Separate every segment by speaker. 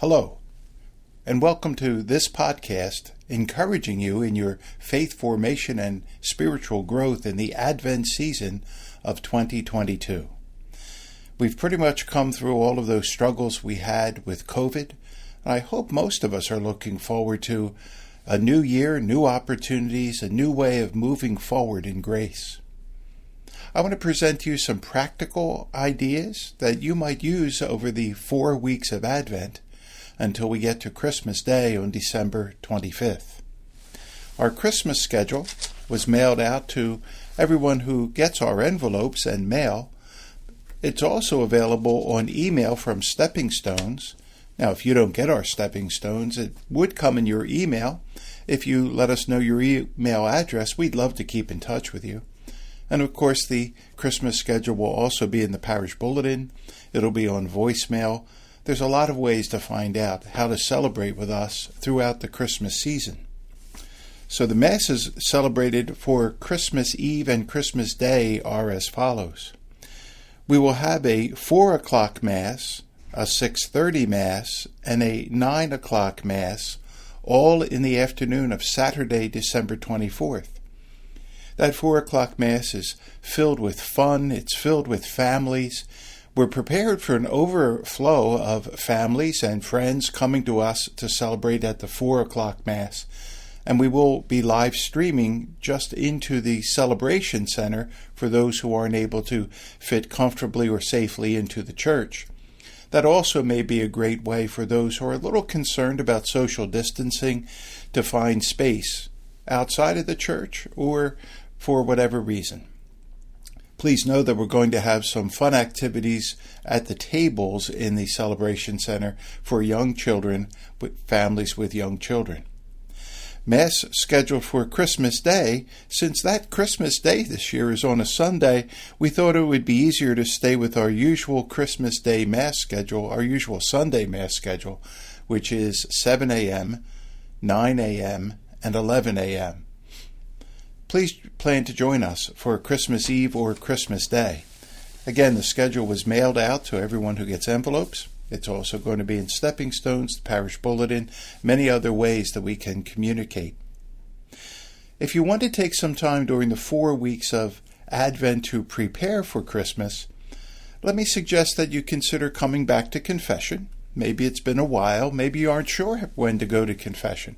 Speaker 1: Hello, and welcome to this podcast encouraging you in your faith formation and spiritual growth in the Advent season of 2022. We've pretty much come through all of those struggles we had with COVID, and I hope most of us are looking forward to a new year, new opportunities, a new way of moving forward in grace. I want to present to you some practical ideas that you might use over the 4 weeks of Advent until we get to Christmas Day on December 25th. Our Christmas schedule was mailed out to everyone who gets our envelopes and mail. It's also available on email from Stepping Stones. Now, if you don't get our Stepping Stones, it would come in your email. If you let us know your email address, we'd love to keep in touch with you. And of course, the Christmas schedule will also be in the Parish Bulletin. It'll be on voicemail. There's a lot of ways to find out how to celebrate with us throughout the Christmas season. So the Masses celebrated for Christmas Eve and Christmas Day are as follows. We will have a 4 o'clock Mass, a 6:30 Mass, and a 9 o'clock Mass, all in the afternoon of Saturday, December 24th. That 4 o'clock Mass is filled with fun, it's filled with families. We're prepared for an overflow of families and friends coming to us to celebrate at the 4 o'clock Mass, and we will be live streaming just into the celebration center for those who aren't able to fit comfortably or safely into the church. That also may be a great way for those who are a little concerned about social distancing to find space outside of the church or for whatever reason. Please know that we're going to have some fun activities at the tables in the Celebration Center for young children, with families with young children. Mass scheduled for Christmas Day. Since that Christmas Day this year is on a Sunday, we thought it would be easier to stay with our usual Christmas Day Mass schedule, our usual Sunday Mass schedule, which is 7 a.m., 9 a.m., and 11 a.m. Please plan to join us for Christmas Eve or Christmas Day. Again, the schedule was mailed out to everyone who gets envelopes. It's also going to be in Stepping Stones, the Parish Bulletin, many other ways that we can communicate. If you want to take some time during the 4 weeks of Advent to prepare for Christmas, let me suggest that you consider coming back to confession. Maybe it's been a while. Maybe you aren't sure when to go to confession.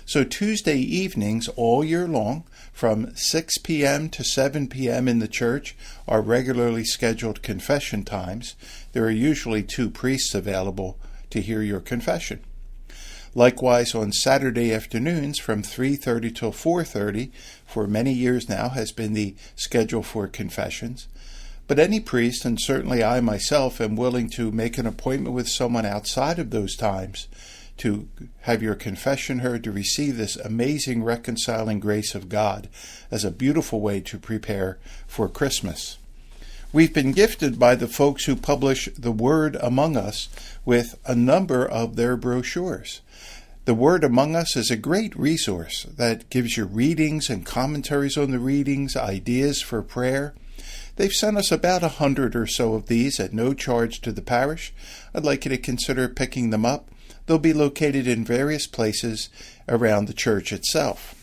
Speaker 1: So Tuesday evenings all year long, from 6 p.m. to 7 p.m. in the church, are regularly scheduled confession times. There are usually 2 priests available to hear your confession. Likewise, on Saturday afternoons from 3:30 till 4:30, for many years now, has been the schedule for confessions. But any priest, and certainly I myself, am willing to make an appointment with someone outside of those times to have your confession heard, to receive this amazing reconciling grace of God as a beautiful way to prepare for Christmas. We've been gifted by the folks who publish The Word Among Us with a number of their brochures. The Word Among Us is a great resource that gives you readings and commentaries on the readings, ideas for prayer. They've sent us about 100 or so of these at no charge to the parish. I'd like you to consider picking them up. They'll be located in various places around the church itself.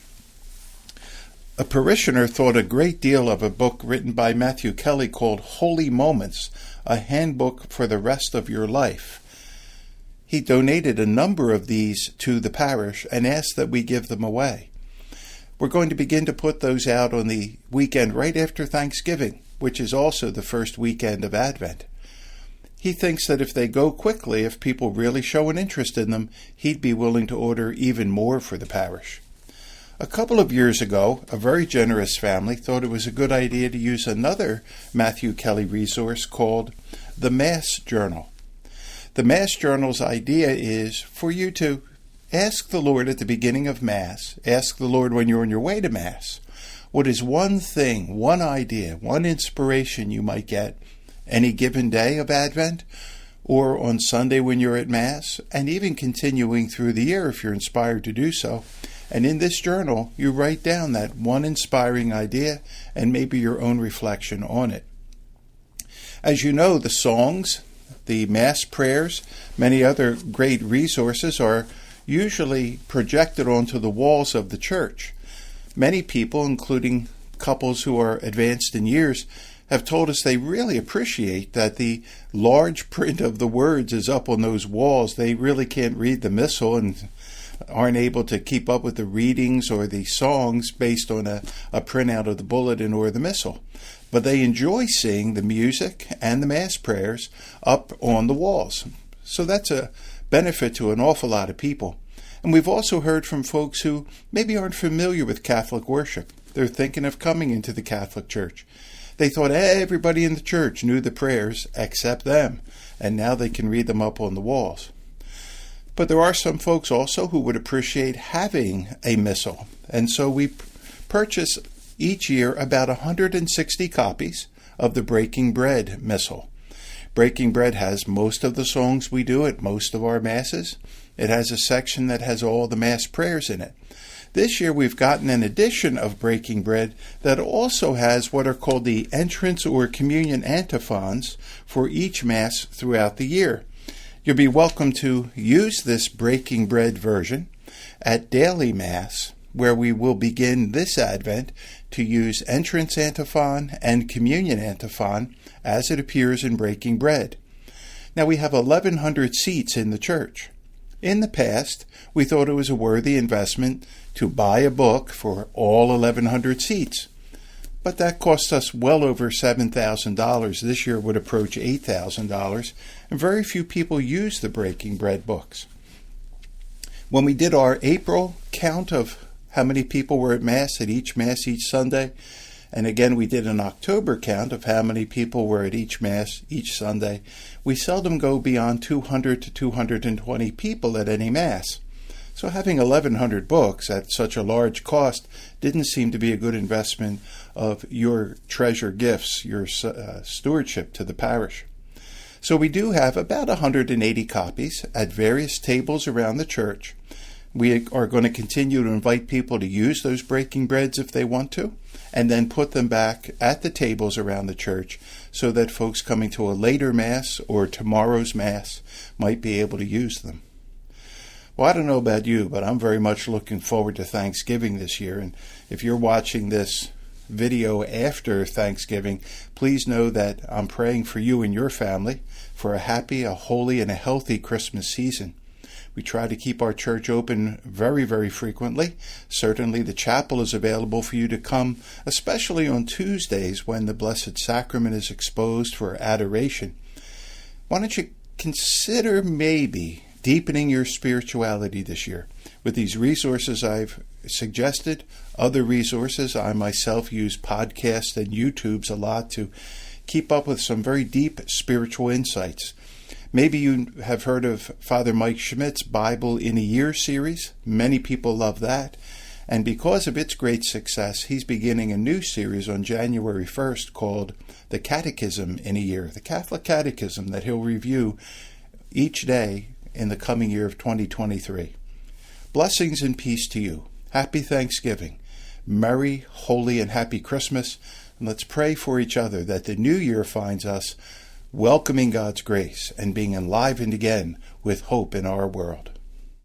Speaker 1: A parishioner thought a great deal of a book written by Matthew Kelly called Holy Moments, a handbook for the rest of your life. He donated a number of these to the parish and asked that we give them away. We're going to begin to put those out on the weekend right after Thanksgiving, which is also the first weekend of Advent. He thinks that if they go quickly, if people really show an interest in them, he'd be willing to order even more for the parish. A couple of years ago, a very generous family thought it was a good idea to use another Matthew Kelly resource called the Mass Journal. The Mass Journal's idea is for you to ask the Lord at the beginning of Mass, ask the Lord when you're on your way to Mass, what is one thing, one idea, one inspiration you might get any given day of Advent, or on Sunday when you're at Mass, and even continuing through the year if you're inspired to do so. And in this journal, you write down that one inspiring idea and maybe your own reflection on it. As you know, the songs The Mass prayers, many other great resources are usually projected onto the walls of the church. Many people, including couples who are advanced in years, have told us they really appreciate that the large print of the words is up on those walls. They really can't read the missal and aren't able to keep up with the readings or the songs based on a printout of the bulletin or the missal. But they enjoy seeing the music and the Mass prayers up on the walls. So that's a benefit to an awful lot of people. And we've also heard from folks who maybe aren't familiar with Catholic worship. They're thinking of coming into the Catholic Church. They thought everybody in the church knew the prayers except them, and now they can read them up on the walls. But there are some folks also who would appreciate having a missal, and so we purchase each year about 160 copies of the Breaking Bread Missal. Breaking Bread has most of the songs we do at most of our Masses. It has a section that has all the Mass prayers in it. This year we've gotten an edition of Breaking Bread that also has what are called the entrance or communion antiphons for each Mass throughout the year. You'll be welcome to use this Breaking Bread version at daily Mass, where we will begin this Advent to use entrance antiphon and communion antiphon as it appears in Breaking Bread. Now we have 1,100 seats in the church. In the past, we thought it was a worthy investment to buy a book for all 1,100 seats. But that cost us well over $7,000. This year would approach $8,000, and very few people use the Breaking Bread books. When we did our April count of how many people were at Mass each Sunday, and again we did an October count of how many people were at each Mass each Sunday, we seldom go beyond 200 to 220 people at any Mass. So having 1,100 books at such a large cost didn't seem to be a good investment of your treasure gifts, your stewardship to the parish. So we do have about 180 copies at various tables around the church. We are going to continue to invite people to use those Breaking Breads if they want to, and then put them back at the tables around the church so that folks coming to a later Mass or tomorrow's Mass might be able to use them. Well, I don't know about you, but I'm very much looking forward to Thanksgiving this year. And if you're watching this video after Thanksgiving, please know that I'm praying for you and your family for a happy, a holy, and a healthy Christmas season. We try to keep our church open very, very frequently. Certainly the chapel is available for you to come, especially on Tuesdays when the Blessed Sacrament is exposed for adoration. Why don't you consider maybe deepening your spirituality this year with these resources I've suggested, other resources. I myself use podcasts and YouTubes a lot to keep up with some very deep spiritual insights. Maybe you have heard of Father Mike Schmidt's Bible in a Year series. Many people love that. And because of its great success, he's beginning a new series on January 1st called The Catechism in a Year, the Catholic Catechism that he'll review each day in the coming year of 2023. Blessings and peace to you. Happy Thanksgiving. Merry, holy, and happy Christmas. And let's pray for each other that the new year finds us welcoming God's grace and being enlivened again with hope in our world.